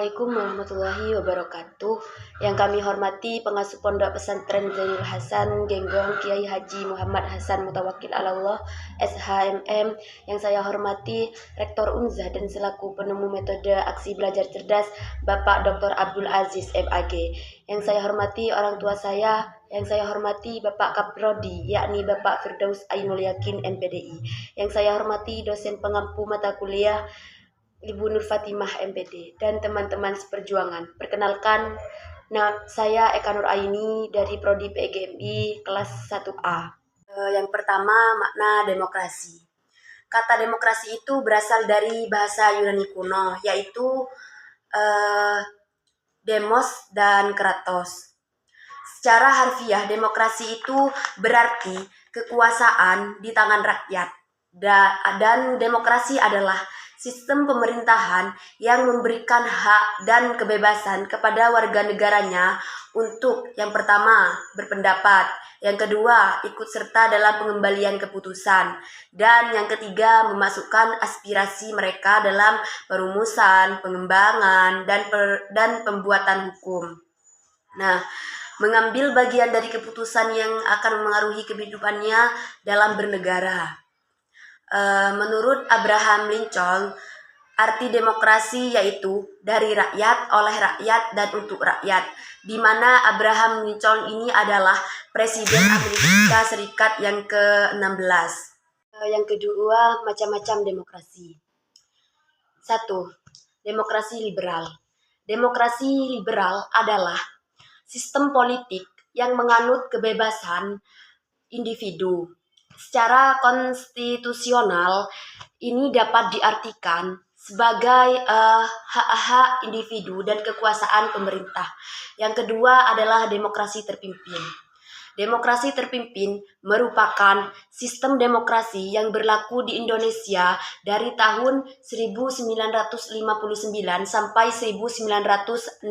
Assalamualaikum warahmatullahi wabarakatuh. Yang kami hormati pengasuh Pondok Pesantren Zainul Hasan Genggong Kiai Haji Muhammad Hasan Mutawakil Alallah SHMM. Yang saya hormati Rektor Unzah dan selaku penemu metode aksi belajar cerdas Bapak Dr. Abdul Aziz MAG. Yang saya hormati orang tua saya, yang saya hormati Bapak Kaprodi, yakni Bapak Firdaus Ainul Yakin MPDI. Yang saya hormati dosen pengampu mata kuliah Ibu Nur Fatimah MPD dan teman-teman seperjuangan. Perkenalkan, saya Eka Nur Aini dari Prodi PGMI kelas 1A. Yang pertama, makna demokrasi. Kata demokrasi itu berasal dari bahasa Yunani kuno, yaitu demos dan kratos. Secara harfiah, demokrasi itu berarti kekuasaan di tangan rakyat. Dan demokrasi adalah sistem pemerintahan yang memberikan hak dan kebebasan kepada warga negaranya untuk yang pertama berpendapat, yang kedua ikut serta dalam pengembalian keputusan, dan yang ketiga memasukkan aspirasi mereka dalam perumusan, pengembangan, dan pembuatan hukum. Nah, mengambil bagian dari keputusan yang akan mengaruhi kehidupannya dalam bernegara. Menurut Abraham Lincoln, arti demokrasi yaitu dari rakyat, oleh rakyat, dan untuk rakyat, di mana Abraham Lincoln ini adalah Presiden Amerika Serikat yang ke-16. Yang kedua, macam-macam demokrasi. 1. Demokrasi liberal. Demokrasi liberal adalah sistem politik yang menganut kebebasan individu. Secara konstitusional, ini dapat diartikan sebagai hak-hak individu dan kekuasaan pemerintah. Yang kedua adalah demokrasi terpimpin. Demokrasi terpimpin merupakan sistem demokrasi yang berlaku di Indonesia dari tahun 1959 sampai 1966.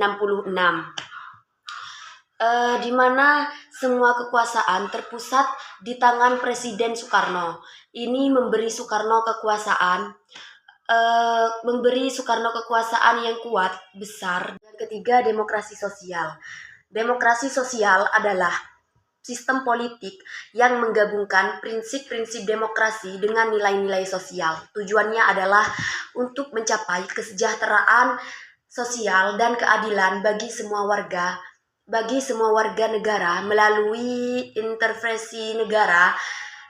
Di mana semua kekuasaan terpusat di tangan Presiden Soekarno. Ini memberi Soekarno kekuasaan yang kuat, besar. Yang ketiga, demokrasi sosial. Demokrasi sosial adalah sistem politik yang menggabungkan prinsip-prinsip demokrasi dengan nilai-nilai sosial. Tujuannya adalah untuk mencapai kesejahteraan sosial dan keadilan bagi semua warga negara melalui intervensi negara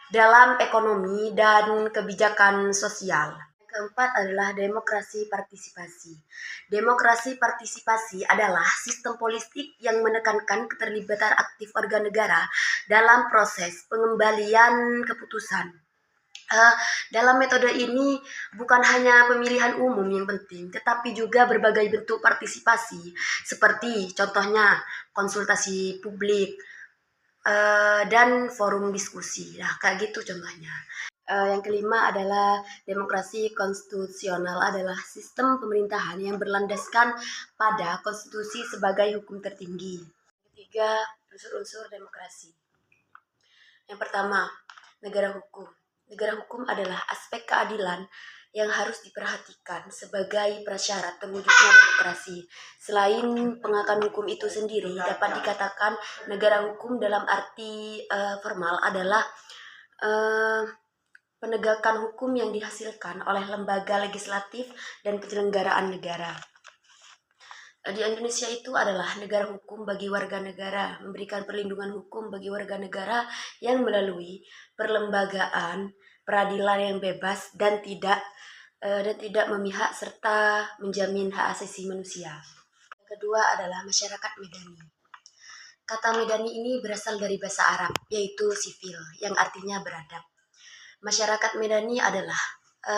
dalam ekonomi dan kebijakan sosial. Yang keempat adalah demokrasi partisipasi. Demokrasi partisipasi adalah sistem politik yang menekankan keterlibatan aktif warga negara dalam proses pengembalian keputusan. Dalam metode ini bukan hanya pemilihan umum yang penting, tetapi juga berbagai bentuk partisipasi, seperti contohnya konsultasi publik dan forum diskusi. Nah, kayak gitu contohnya. Yang kelima adalah demokrasi konstitusional, adalah sistem pemerintahan yang berlandaskan pada konstitusi sebagai hukum tertinggi. Ketiga, unsur-unsur demokrasi. Yang pertama, negara hukum. Negara hukum adalah aspek keadilan yang harus diperhatikan sebagai prasyarat terwujudnya demokrasi. Selain pengakuan hukum itu sendiri, dapat dikatakan negara hukum dalam arti formal adalah penegakan hukum yang dihasilkan oleh lembaga legislatif dan penyelenggaraan negara. Di Indonesia itu adalah negara hukum bagi warga negara, memberikan perlindungan hukum bagi warga negara yang melalui perlembagaan, peradilan yang bebas dan tidak memihak serta menjamin hak asasi manusia. Yang kedua adalah masyarakat medani. Kata medani ini berasal dari bahasa Arab, yaitu sivil, yang artinya beradab. Masyarakat medani adalah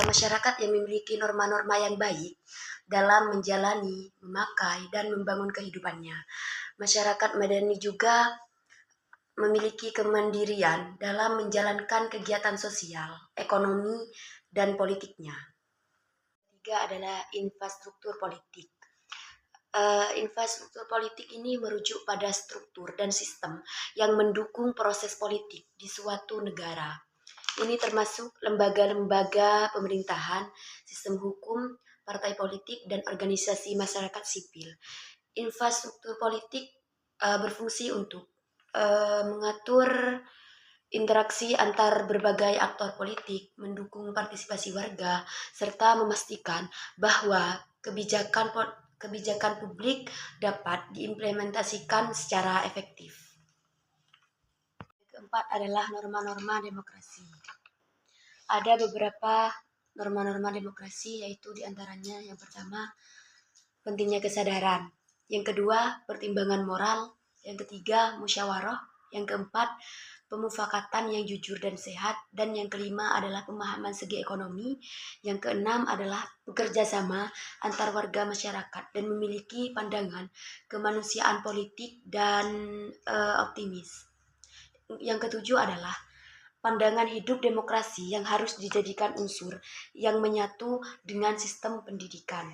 masyarakat yang memiliki norma-norma yang baik dalam menjalani, memakai, dan membangun kehidupannya. Masyarakat medani juga memiliki kemandirian dalam menjalankan kegiatan sosial, ekonomi, dan politiknya. Ketiga adalah infrastruktur politik. Infrastruktur politik ini merujuk pada struktur dan sistem yang mendukung proses politik di suatu negara. Ini termasuk lembaga-lembaga pemerintahan, sistem hukum, partai politik, dan organisasi masyarakat sipil. Infrastruktur politik berfungsi untuk mengatur interaksi antar berbagai aktor politik, mendukung partisipasi warga, serta memastikan bahwa kebijakan publik dapat diimplementasikan secara efektif. Keempat adalah norma-norma demokrasi. Ada beberapa norma-norma demokrasi, yaitu diantaranya yang pertama, pentingnya kesadaran. Yang kedua, pertimbangan moral. Yang ketiga, musyawarah. Yang keempat, pemufakatan yang jujur dan sehat. Dan yang kelima adalah pemahaman segi ekonomi. Yang keenam adalah bekerja sama antar warga masyarakat dan memiliki pandangan kemanusiaan politik dan optimis. Yang ketujuh adalah pandangan hidup demokrasi yang harus dijadikan unsur yang menyatu dengan sistem pendidikan.